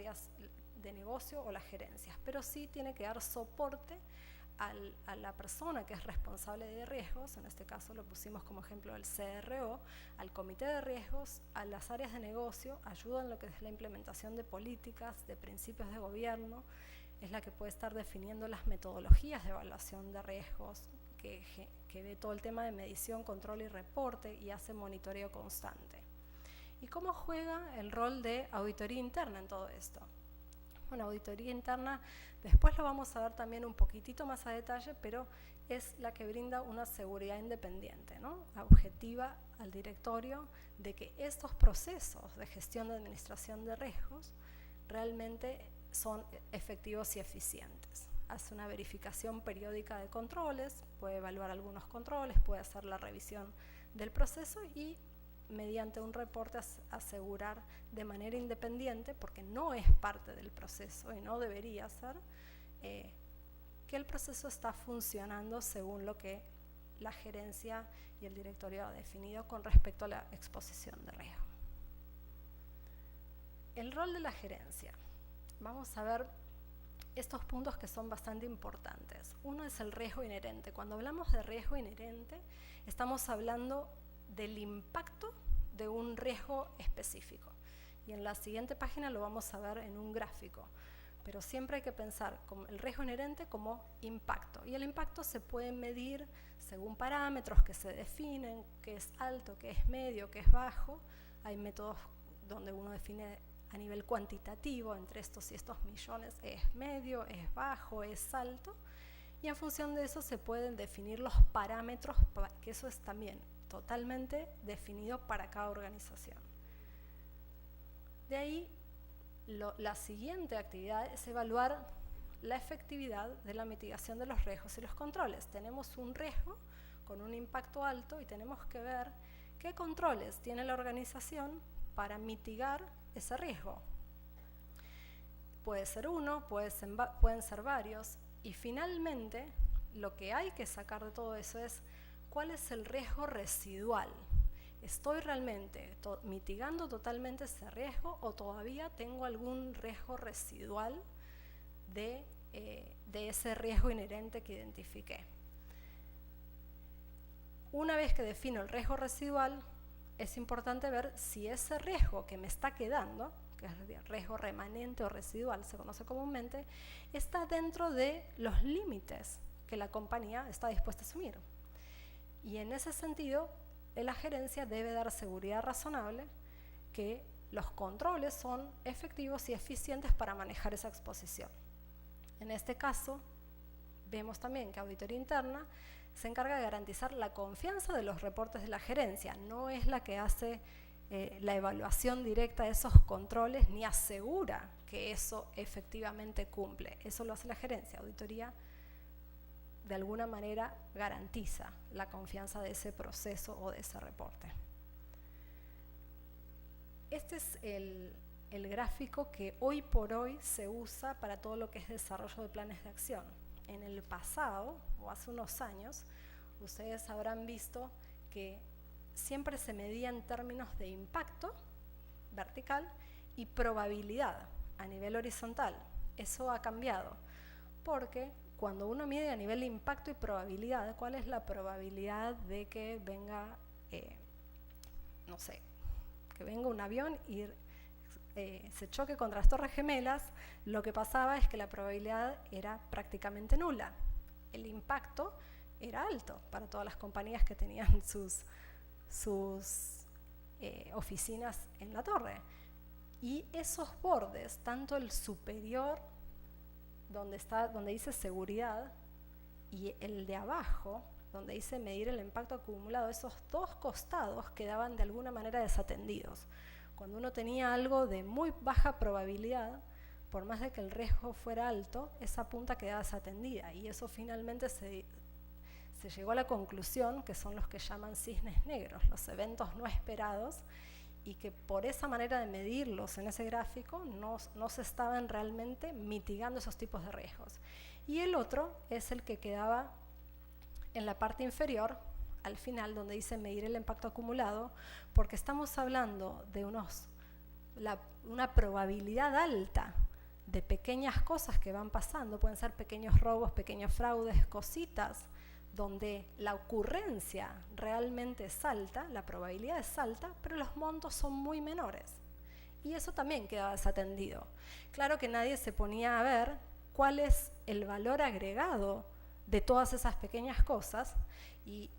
áreas de negocio o las gerencias, pero sí tiene que dar soporte a la persona que es responsable de riesgos, en este caso lo pusimos como ejemplo al CRO, al comité de riesgos, a las áreas de negocio, ayuda en lo que es la implementación de políticas, de principios de gobierno, es la que puede estar definiendo las metodologías de evaluación de riesgos, que ve todo el tema de medición, control y reporte y hace monitoreo constante. ¿Y cómo juega el rol de auditoría interna en todo esto? Bueno, auditoría interna, después lo vamos a ver también un poquitito más a detalle, pero es la que brinda una seguridad independiente, ¿no? Objetiva al directorio de que estos procesos de gestión de administración de riesgos realmente son efectivos y eficientes. Hace una verificación periódica de controles, puede evaluar algunos controles, puede hacer la revisión del proceso y mediante un reporte asegurar de manera independiente, porque no es parte del proceso y no debería ser, que el proceso está funcionando según lo que la gerencia y el directorio ha definido con respecto a la exposición de riesgo. El rol de la gerencia. Vamos a ver estos puntos que son bastante importantes. Uno es el riesgo inherente. Cuando hablamos de riesgo inherente, estamos hablando del impacto de un riesgo específico. Y en la siguiente página lo vamos a ver en un gráfico. Pero siempre hay que pensar como el riesgo inherente como impacto. Y el impacto se puede medir según parámetros que se definen, que es alto, que es medio, que es bajo. Hay métodos donde uno define a nivel cuantitativo, entre estos y estos millones, es medio, es bajo, es alto. Y en función de eso se pueden definir los parámetros, que eso es también totalmente definido para cada organización. De ahí, la siguiente actividad es evaluar la efectividad de la mitigación de los riesgos y los controles. Tenemos un riesgo con un impacto alto y tenemos que ver qué controles tiene la organización para mitigar ese riesgo. Puede ser uno, pueden ser varios. Y finalmente, lo que hay que sacar de todo eso es cuál es el riesgo residual. ¿Estoy realmente mitigando totalmente ese riesgo o todavía tengo algún riesgo residual de ese riesgo inherente que identifiqué? Una vez que defino el riesgo residual, es importante ver si ese riesgo que me está quedando, que es riesgo remanente o residual, se conoce comúnmente, está dentro de los límites que la compañía está dispuesta a asumir. Y en ese sentido, la gerencia debe dar seguridad razonable que los controles son efectivos y eficientes para manejar esa exposición. En este caso, vemos también que auditoría interna se encarga de garantizar la confianza de los reportes de la gerencia, no es la que hace la evaluación directa de esos controles ni asegura que eso efectivamente cumple. Eso lo hace la gerencia. Auditoría de alguna manera garantiza la confianza de ese proceso o de ese reporte. Este es el gráfico que hoy por hoy se usa para todo lo que es desarrollo de planes de acción. En el pasado, o hace unos años, ustedes habrán visto que siempre se medía en términos de impacto vertical y probabilidad a nivel horizontal. Eso ha cambiado, porque cuando uno mide a nivel de impacto y probabilidad, ¿cuál es la probabilidad de que venga, no sé, que venga un avión y se choque contra las Torres Gemelas? Lo que pasaba es que la probabilidad era prácticamente nula. El impacto era alto para todas las compañías que tenían sus oficinas en la torre. Y esos bordes, tanto el superior, donde dice seguridad, y el de abajo, donde dice medir el impacto acumulado, esos dos costados quedaban de alguna manera desatendidos. Cuando uno tenía algo de muy baja probabilidad, por más de que el riesgo fuera alto, esa punta quedaba desatendida, y eso finalmente se llegó a la conclusión que son los que llaman cisnes negros, los eventos no esperados, y que por esa manera de medirlos en ese gráfico no se estaban realmente mitigando esos tipos de riesgos. Y el otro es el que quedaba en la parte inferior, al final, donde dice medir el impacto acumulado, porque estamos hablando de una probabilidad alta de pequeñas cosas que van pasando, pueden ser pequeños robos, pequeños fraudes, cositas, donde la ocurrencia realmente es alta, la probabilidad es alta, pero los montos son muy menores. Y eso también quedaba desatendido. Claro que nadie se ponía a ver cuál es el valor agregado de todas esas pequeñas cosas, y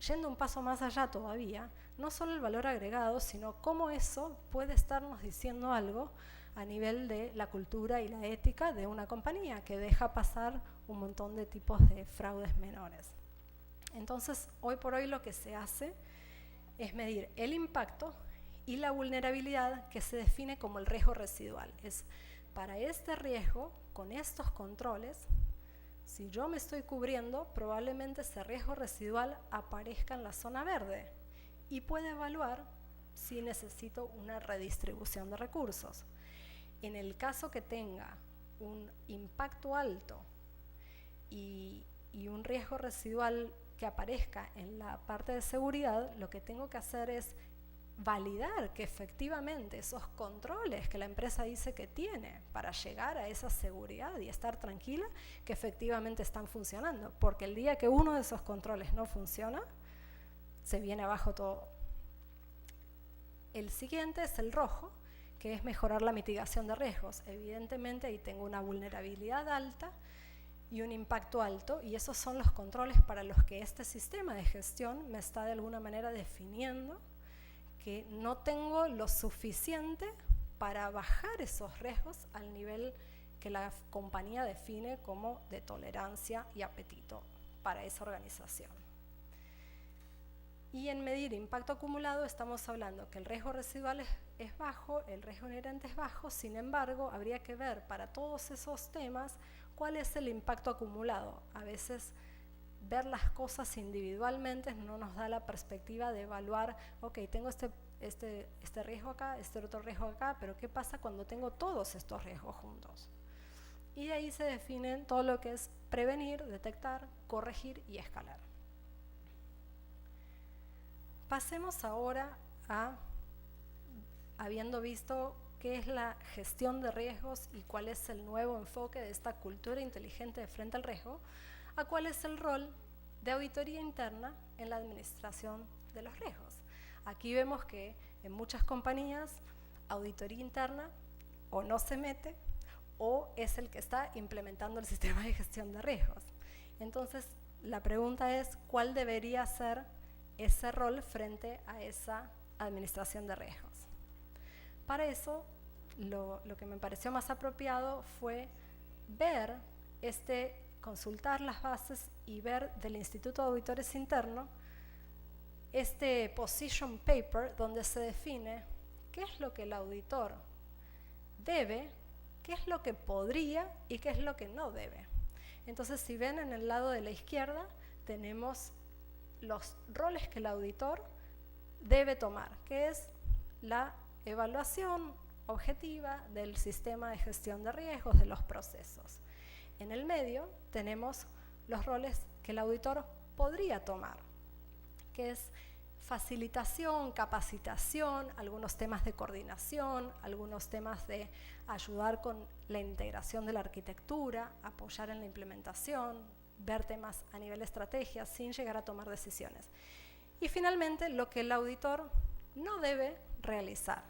yendo un paso más allá todavía, no solo el valor agregado, sino cómo eso puede estarnos diciendo algo a nivel de la cultura y la ética de una compañía que deja pasar un montón de tipos de fraudes menores. Entonces, hoy por hoy lo que se hace es medir el impacto y la vulnerabilidad, que se define como el riesgo residual. Es para este riesgo, con estos controles, si yo me estoy cubriendo, probablemente ese riesgo residual aparezca en la zona verde y puede evaluar si necesito una redistribución de recursos. En el caso que tenga un impacto alto y un riesgo residual que aparezca en la parte de seguridad, lo que tengo que hacer es validar que efectivamente esos controles que la empresa dice que tiene para llegar a esa seguridad y estar tranquila, que efectivamente están funcionando. Porque el día que uno de esos controles no funciona, se viene abajo todo. El siguiente es el rojo, que es mejorar la mitigación de riesgos. Evidentemente ahí tengo una vulnerabilidad alta y un impacto alto, y esos son los controles para los que este sistema de gestión me está de alguna manera definiendo que no tengo lo suficiente para bajar esos riesgos al nivel que la compañía define como de tolerancia y apetito para esa organización. Y en medir impacto acumulado estamos hablando que el riesgo residual es bajo, el riesgo inherente es bajo, sin embargo, habría que ver para todos esos temas cuál es el impacto acumulado. A veces ver las cosas individualmente no nos da la perspectiva de evaluar, ok, tengo este riesgo acá, este otro riesgo acá, pero ¿qué pasa cuando tengo todos estos riesgos juntos? Y de ahí se definen todo lo que es prevenir, detectar, corregir y escalar. Pasemos ahora a, habiendo visto qué es la gestión de riesgos y cuál es el nuevo enfoque de esta cultura inteligente de frente al riesgo, a cuál es el rol de auditoría interna en la administración de los riesgos. Aquí vemos que en muchas compañías auditoría interna o no se mete o es el que está implementando el sistema de gestión de riesgos. Entonces, la pregunta es, ¿cuál debería ser ese rol frente a esa administración de riesgos? Para eso, lo que me pareció más apropiado fue ver consultar las bases y ver del Instituto de Auditores Internos este position paper donde se define qué es lo que el auditor debe, qué es lo que podría y qué es lo que no debe. Entonces, si ven en el lado de la izquierda, tenemos los roles que el auditor debe tomar, que es la evaluación objetiva del sistema de gestión de riesgos, de los procesos. En el medio tenemos los roles que el auditor podría tomar, que es facilitación, capacitación, algunos temas de coordinación, algunos temas de ayudar con la integración de la arquitectura, apoyar en la implementación, ver temas a nivel de estrategia sin llegar a tomar decisiones. Y finalmente, lo que el auditor no debe realizar,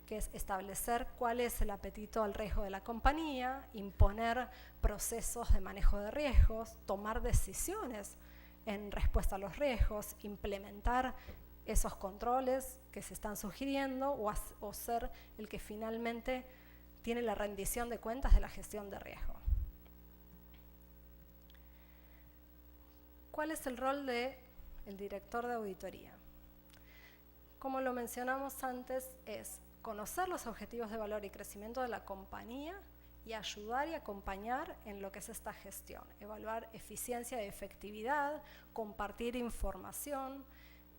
que es establecer cuál es el apetito al riesgo de la compañía, imponer procesos de manejo de riesgos, tomar decisiones en respuesta a los riesgos, implementar esos controles que se están sugiriendo o ser el que finalmente tiene la rendición de cuentas de la gestión de riesgo. ¿Cuál es el rol del director de auditoría? Como lo mencionamos antes, es conocer los objetivos de valor y crecimiento de la compañía y ayudar y acompañar en lo que es esta gestión, evaluar eficiencia y efectividad, compartir información.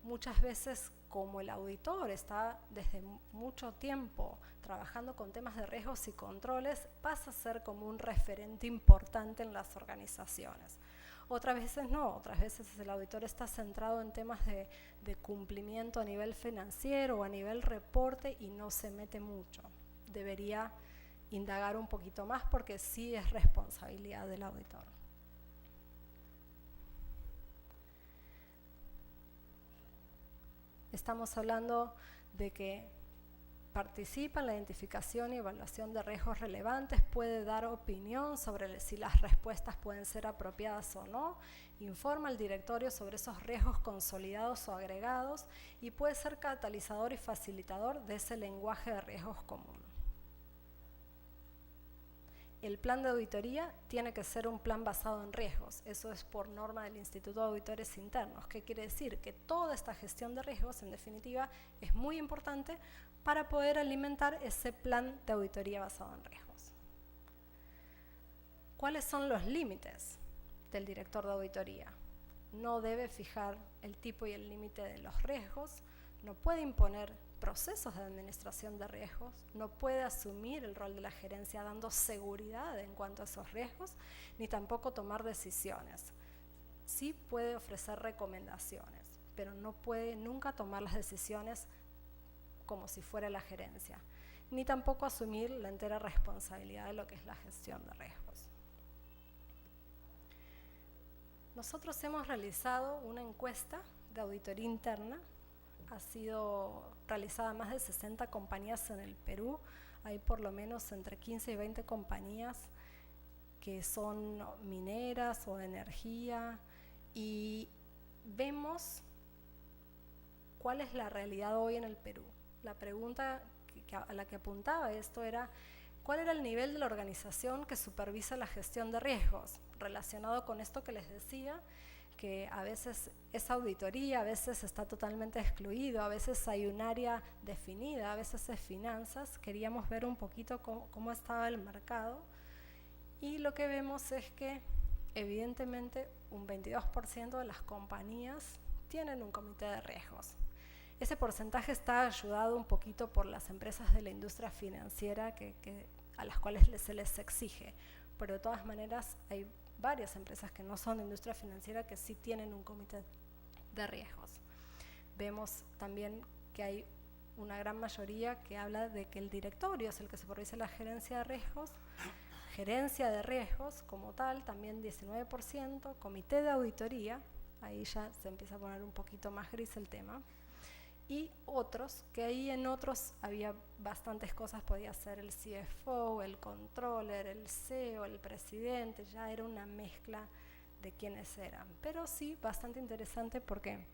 Muchas veces, como el auditor está desde mucho tiempo trabajando con temas de riesgos y controles, pasa a ser como un referente importante en las organizaciones. Otras veces no, otras veces el auditor está centrado en temas de cumplimiento a nivel financiero o a nivel reporte y no se mete mucho. Debería indagar un poquito más porque sí es responsabilidad del auditor. Estamos hablando de que participa en la identificación y evaluación de riesgos relevantes, puede dar opinión sobre si las respuestas pueden ser apropiadas o no, informa al directorio sobre esos riesgos consolidados o agregados y puede ser catalizador y facilitador de ese lenguaje de riesgos común. El plan de auditoría tiene que ser un plan basado en riesgos, eso es por norma del Instituto de Auditores Internos. ¿Qué quiere decir? Que toda esta gestión de riesgos, en definitiva, es muy importante para poder alimentar ese plan de auditoría basado en riesgos. ¿Cuáles son los límites del director de auditoría? No debe fijar el tipo y el límite de los riesgos, no puede imponer procesos de administración de riesgos, no puede asumir el rol de la gerencia dando seguridad en cuanto a esos riesgos, ni tampoco tomar decisiones. Sí puede ofrecer recomendaciones, pero no puede nunca tomar las decisiones como si fuera la gerencia, ni tampoco asumir la entera responsabilidad de lo que es la gestión de riesgos. Nosotros hemos realizado una encuesta de auditoría interna. Ha sido realizada en más de 60 compañías en el Perú. Hay por lo menos entre 15 y 20 compañías que son mineras o de energía y vemos cuál es la realidad hoy en el Perú. La pregunta a la que apuntaba esto era ¿cuál era el nivel de la organización que supervisa la gestión de riesgos? Relacionado con esto que les decía, que a veces es auditoría, a veces está totalmente excluido, a veces hay un área definida, a veces es finanzas. Queríamos ver un poquito cómo estaba el mercado y lo que vemos es que evidentemente un 22% de las compañías tienen un comité de riesgos. Ese porcentaje está ayudado un poquito por las empresas de la industria financiera a las cuales se les exige, pero de todas maneras hay varias empresas que no son de industria financiera que sí tienen un comité de riesgos. Vemos también que hay una gran mayoría que habla de que el directorio es el que supervisa la gerencia de riesgos como tal, también 19%, comité de auditoría, ahí ya se empieza a poner un poquito más gris el tema, y otros, que ahí en otros había bastantes cosas, podía ser el CFO, el controller, el CEO, el presidente, ya era una mezcla de quiénes eran, pero sí bastante interesante porque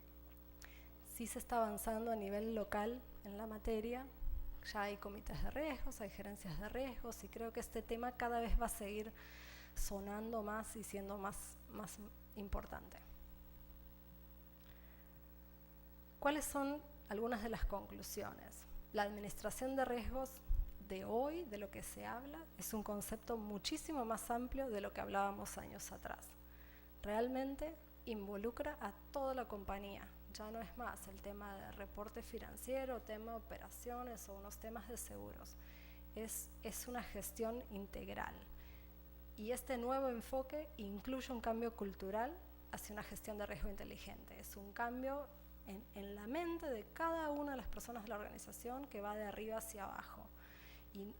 sí se está avanzando a nivel local en la materia, ya hay comités de riesgos, hay gerencias de riesgos y creo que este tema cada vez va a seguir sonando más y siendo más importante. ¿Cuáles son algunas de las conclusiones? La administración de riesgos de hoy, de lo que se habla, es un concepto muchísimo más amplio de lo que hablábamos años atrás. Realmente involucra a toda la compañía. Ya no es más el tema de reporte financiero, tema de operaciones o unos temas de seguros. Es una gestión integral. Y este nuevo enfoque incluye un cambio cultural hacia una gestión de riesgo inteligente. Es un cambio en la mente de cada una de las personas de la organización que va de arriba hacia abajo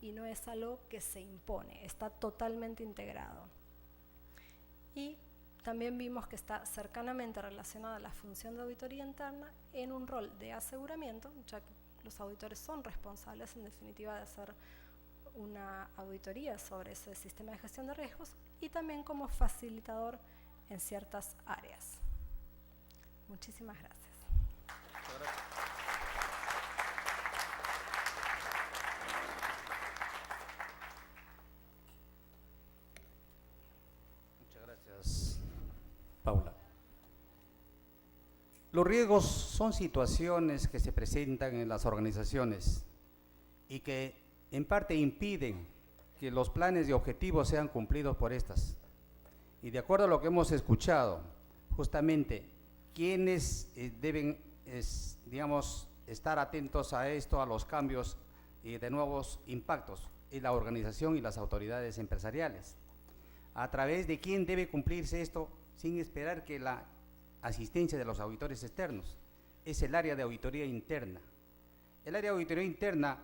y no es algo que se impone, está totalmente integrado. Y también vimos que está cercanamente relacionada a la función de auditoría interna en un rol de aseguramiento, ya que los auditores son responsables en definitiva de hacer una auditoría sobre ese sistema de gestión de riesgos y también como facilitador en ciertas áreas. Muchísimas gracias. Muchas gracias, Paula. Los riesgos son situaciones que se presentan en las organizaciones y que en parte impiden que los planes y objetivos sean cumplidos por estas. Y de acuerdo a lo que hemos escuchado, justamente, ¿quiénes deben estar atentos a esto, a los cambios y de nuevos impactos? En la organización y las autoridades empresariales. ¿A través de quién debe cumplirse esto sin esperar que la asistencia de los auditores externos? Es el área de auditoría interna. El área de auditoría interna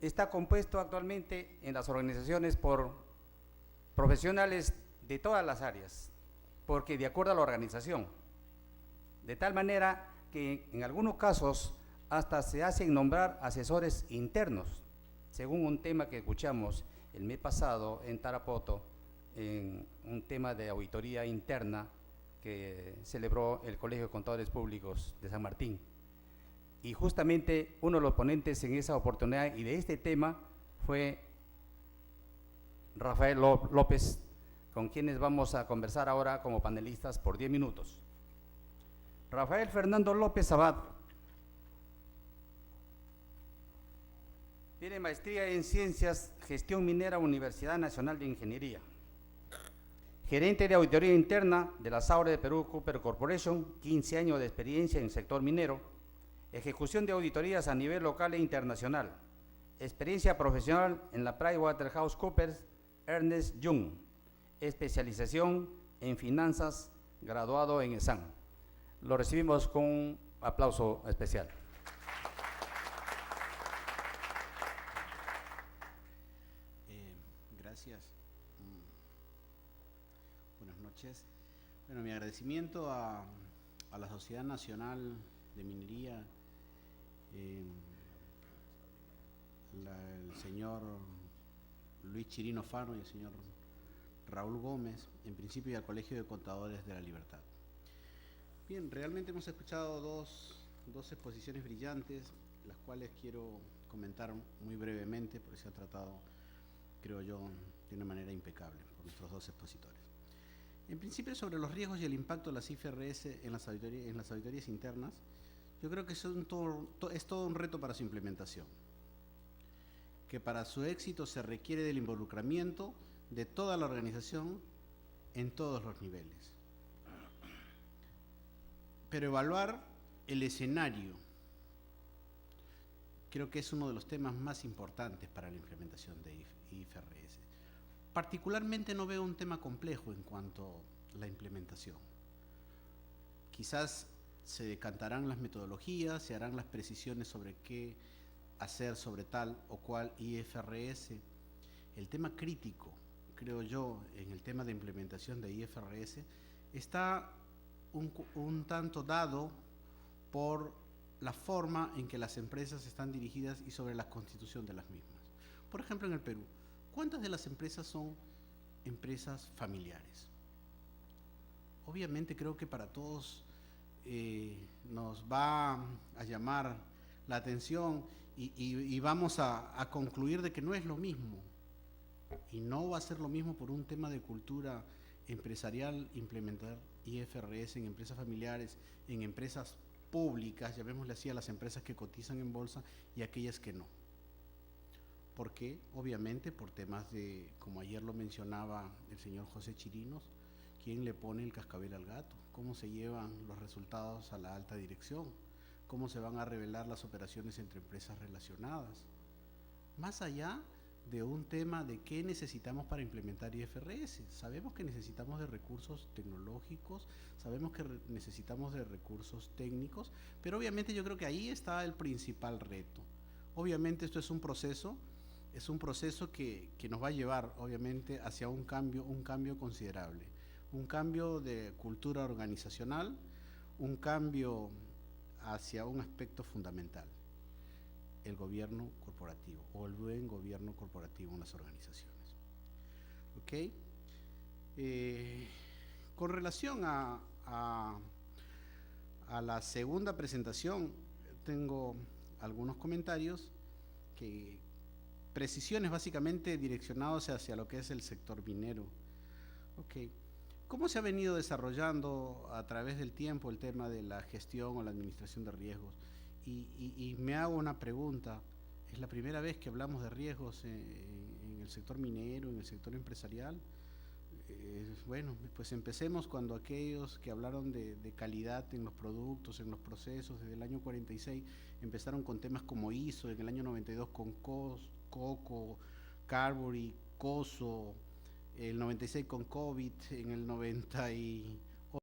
está compuesto actualmente en las organizaciones por profesionales de todas las áreas, porque de acuerdo a la organización, de tal manera que en algunos casos hasta se hacen nombrar asesores internos, según un tema que escuchamos el mes pasado en Tarapoto, en un tema de auditoría interna que celebró el Colegio de Contadores Públicos de San Martín. Y justamente uno de los ponentes en esa oportunidad y de este tema fue Rafael López, con quienes vamos a conversar ahora como panelistas por 10 minutos. Rafael Fernando López Abad tiene maestría en Ciencias, Gestión Minera, Universidad Nacional de Ingeniería. Gerente de Auditoría Interna de la Saure de Perú Cooper Corporation, 15 años de experiencia en el sector minero. Ejecución de auditorías a nivel local e internacional. Experiencia profesional en la PricewaterhouseCoopers Ernst Young. Especialización en finanzas, graduado en ESAN. Lo recibimos con un aplauso especial. Gracias. Buenas noches. Bueno, mi agradecimiento a la Sociedad Nacional de Minería, el señor Luis Chirino Faro y el señor Raúl Gómez, en principio, y al Colegio de Contadores de la Libertad. Bien, realmente hemos escuchado dos exposiciones brillantes, las cuales quiero comentar muy brevemente, porque se ha tratado, creo yo, de una manera impecable por nuestros dos expositores. En principio, sobre los riesgos y el impacto de las IFRS en las auditorías internas, yo creo que es todo un reto para su implementación, que para su éxito se requiere del involucramiento de toda la organización en todos los niveles. Pero evaluar el escenario creo que es uno de los temas más importantes para la implementación de IFRS. Particularmente no veo un tema complejo en cuanto a la implementación. Quizás se decantarán las metodologías, se harán las precisiones sobre qué hacer sobre tal o cual IFRS. El tema crítico, creo yo, en el tema de implementación de IFRS está un tanto dado por la forma en que las empresas están dirigidas y sobre la constitución de las mismas. Por ejemplo, en el Perú, ¿cuántas de las empresas son empresas familiares? Obviamente creo que para todos nos va a llamar la atención y vamos a concluir de que no es lo mismo, y no va a ser lo mismo por un tema de cultura empresarial implementar IFRS en empresas familiares, en empresas públicas, llamémosle así a las empresas que cotizan en bolsa y aquellas que no. ¿Por qué? Obviamente por temas de, como ayer lo mencionaba el señor José Chirinos, ¿quién le pone el cascabel al gato? ¿Cómo se llevan los resultados a la alta dirección? ¿Cómo se van a revelar las operaciones entre empresas relacionadas? Más allá de un tema de qué necesitamos para implementar IFRS. Sabemos que necesitamos de recursos tecnológicos, sabemos que necesitamos de recursos técnicos, pero obviamente yo creo que ahí está el principal reto. Obviamente esto es un proceso que nos va a llevar obviamente hacia un cambio considerable, un cambio de cultura organizacional, un cambio hacia un aspecto fundamental: el gobierno corporativo o el buen gobierno corporativo en las organizaciones. ¿Ok? Con relación a la segunda presentación, tengo algunos comentarios, precisiones básicamente direccionados hacia lo que es el sector minero. ¿Ok? ¿Cómo se ha venido desarrollando a través del tiempo el tema de la gestión o la administración de riesgos? Y me hago una pregunta: ¿es la primera vez que hablamos de riesgos en el sector minero, en el sector empresarial? Bueno, pues empecemos cuando aquellos que hablaron de calidad en los productos, en los procesos, desde el año 46, empezaron con temas como ISO, en el año 92 con COCO, Carbury, COSO, el 96 con COVID, en el 97